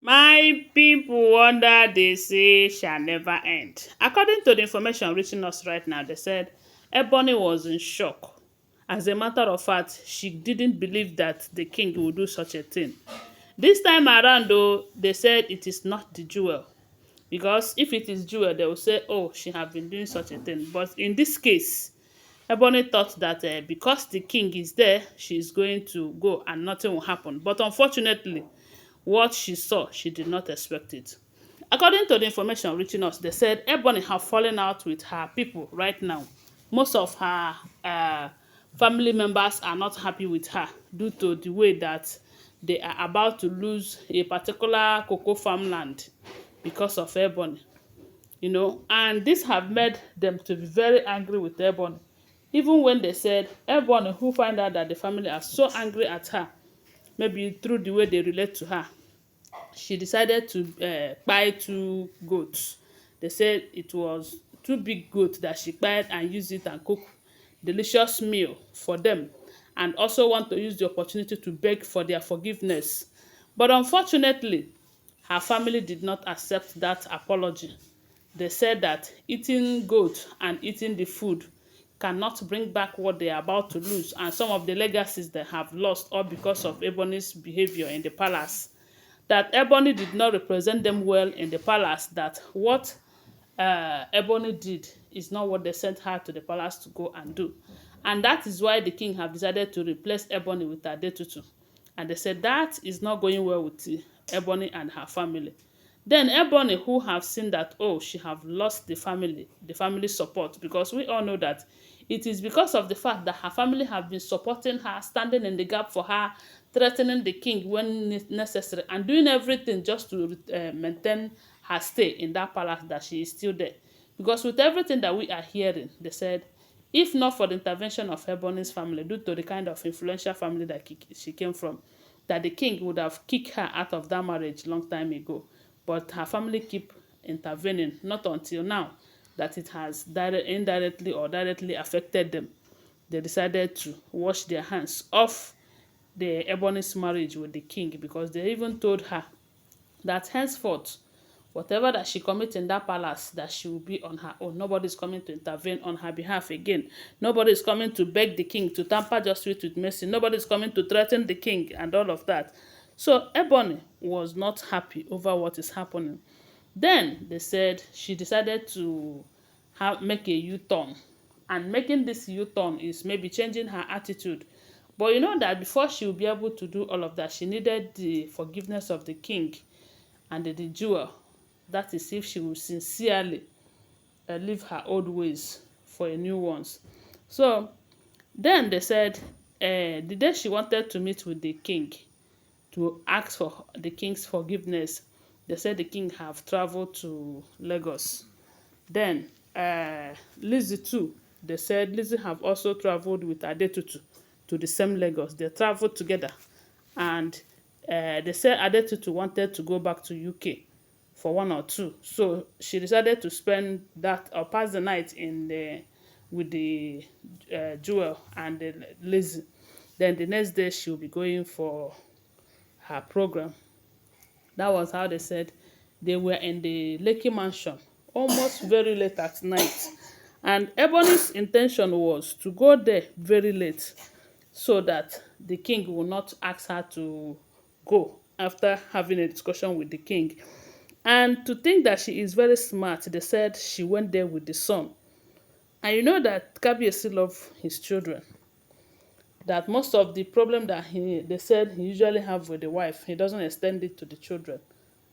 My people wonder they say shall never end. According to the information reaching us right now, they said Ebony was in shock. As a matter of fact, she didn't believe that the king would do such a thing. This time around, though, they said it is not the jewel. Because if it is jewel, they will say, oh, she have been doing such a thing. But in this case, Ebony thought that because the king is there, she is going to go and nothing will happen. But unfortunately, what she saw, she did not expect it. According to the information reaching us, they said Ebony have fallen out with her people right now. Most of her family members are not happy with her due to the way that they are about to lose a particular cocoa farmland because of Ebony. And this have made them to be very angry with Ebony. Even when they said Ebony, who find out that the family are so angry at her, maybe through the way they relate to her, she decided to buy two goats. They said it was two big goats that she bought and used it and cook delicious meal for them, and also want to use the opportunity to beg for their forgiveness. But unfortunately, her family did not accept that apology. They said that eating goat and eating the food cannot bring back what they are about to lose, and some of the legacies they have lost all because of Ebony's behavior in the palace. That Ebony did not represent them well in the palace, that what Ebony did is not what they sent her to the palace to go and do. And that is why the king have decided to replace Ebony with Adetutu. And they said that is not going well with Ebony and her family. Then Ebony, who have seen that, oh, she have lost the family support, because we all know that it is because of the fact that her family have been supporting her, standing in the gap for her, threatening the king when necessary, and doing everything just to maintain her stay in that palace, that she is still there. Because with everything that we are hearing, they said, if not for the intervention of Ebony's family, due to the kind of influential family that she came from, that the king would have kicked her out of that marriage long time ago. But her family keep intervening, not until now that it has indirectly or directly affected them. They decided to wash their hands off the Ebony's marriage with the king, because they even told her that henceforth, whatever that she commits in that palace, that she will be on her own. Nobody is coming to intervene on her behalf again. Nobody is coming to beg the king to tamper justice with mercy. Nobody is coming to threaten the king and all of that. So Ebony was not happy over what is happening. Then they said she decided to make a U-turn. And making this U-turn is maybe changing her attitude. But you know that before she will be able to do all of that, she needed the forgiveness of the king and the jewel. That is if she will sincerely leave her old ways for a new ones. So then they said the day she wanted to meet with the king to ask for the king's forgiveness, they said the king have traveled to Lagos. Then Lizzie too, they said Lizzie have also traveled with Adetutu to the same Lagos. They traveled together, and they said Adetutu wanted to go back to UK for 1 or 2. So she decided to spend that or pass the night in the with the Jewel and the Lizzie. Then the next day she will be going for her program. That was how they said they were in the Lekki mansion almost very late at night. And Ebony's intention was to go there very late so that the king will not ask her to go after having a discussion with the king. And to think that she is very smart, they said she went there with the son. And you know that Kabiyesi love his children. That most of the problem that they said he usually have with the wife, he doesn't extend it to the children,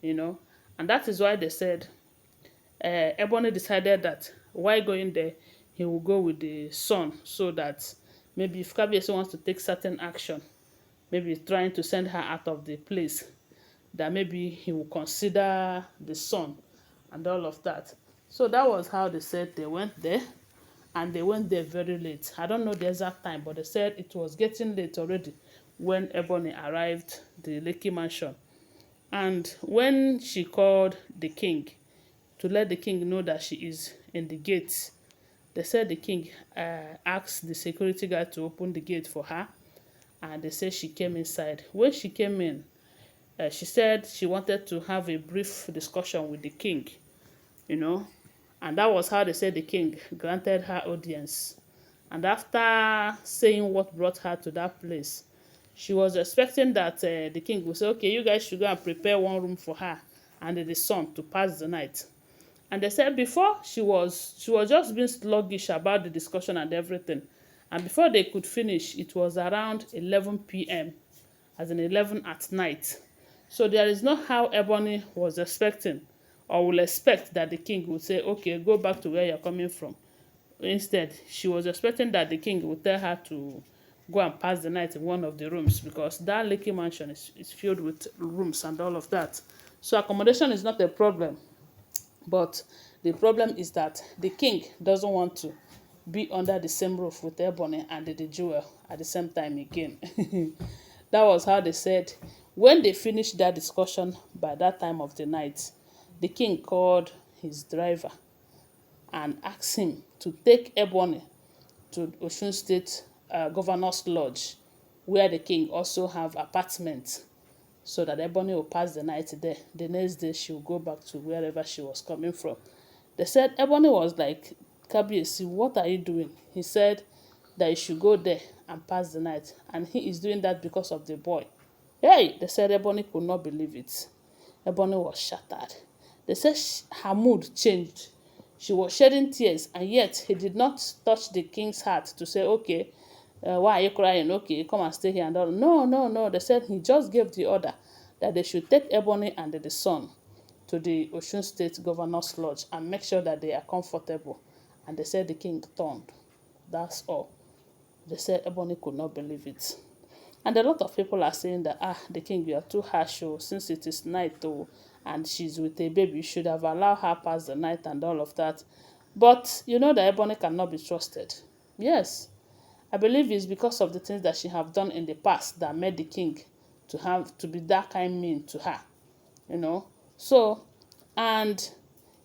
you know. And that is why they said Ebony decided that while going there, he will go with the son, so that maybe if Kabiyesi wants to take certain action, maybe trying to send her out of the place, that maybe he will consider the son and all of that. So that was how they said they went there, and they went there very late. I don't know the exact time, but they said it was getting late already when Ebony arrived the Lekki mansion. And when she called the king to let the king know that she is in the gate, they said the king asked the security guard to open the gate for her, and they said she came inside. When she came in, She said she wanted to have a brief discussion with the king, you know, and that was how they said the king granted her audience. And after saying what brought her to that place, she was expecting that the king would say, okay, you guys should go and prepare one room for her and the son to pass the night. And they said before she was just being sluggish about the discussion and everything. And before they could finish, it was around 11 p.m., as in 11 at night. So there is not how Ebony was expecting or will expect that the king would say, okay, go back to where you're coming from. Instead, she was expecting that the king would tell her to go and pass the night in one of the rooms, because that Lekki mansion is filled with rooms and all of that. So accommodation is not a problem, but the problem is that the king doesn't want to be under the same roof with Ebony and the jewel at the same time again. That was how they said. When they finished that discussion by that time of the night, the king called his driver and asked him to take Ebony to Osun State Governor's Lodge, where the king also have apartments, so that Ebony will pass the night there. The next day, she will go back to wherever she was coming from. They said Ebony was like, Kabiyesi, what are you doing? He said that he should go there and pass the night, and he is doing that because of the boy. Hey, they said Ebony could not believe it. Ebony was shattered. They said her mood changed. She was shedding tears, and yet he did not touch the king's heart to say, okay, why are you crying? Okay, come and stay here and all. No, no, no. They said he just gave the order that they should take Ebony and the son to the Osun State Governor's Lodge and make sure that they are comfortable. And they said the king turned. That's all. They said Ebony could not believe it. And a lot of people are saying that, the king, you are too harsh, oh, since it is night, oh, and she's with a baby, you should have allowed her pass the night and all of that. But you know that Ebony cannot be trusted. Yes, I believe it's because of the things that she have done in the past that made the king to be that kind mean to her, you know. So, and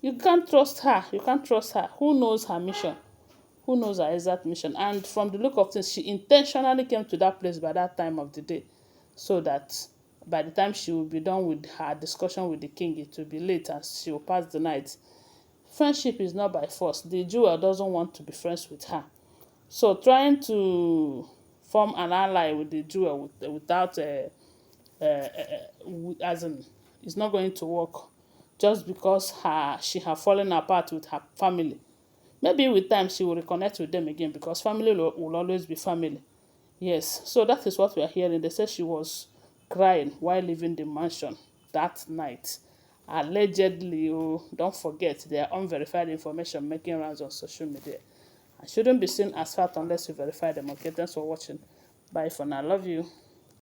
you can't trust her. You can't trust her. Who knows her mission? Who knows her exact mission? And from the look of things, she intentionally came to that place by that time of the day, so that by the time she will be done with her discussion with the king, it will be late and she will pass the night. Friendship is not by force. The jewel doesn't want to be friends with her. So trying to form an ally with the jewel without as in, it's not going to work, just because she have fallen apart with her family. Maybe with time she will reconnect with them again, because family will always be family. Yes, so that is what we are hearing. They say she was crying while leaving the mansion that night. Allegedly, oh, don't forget, they are unverified information making rounds on social media. I shouldn't be seen as fact unless you verify them. Okay, thanks for watching. Bye for now. Love you.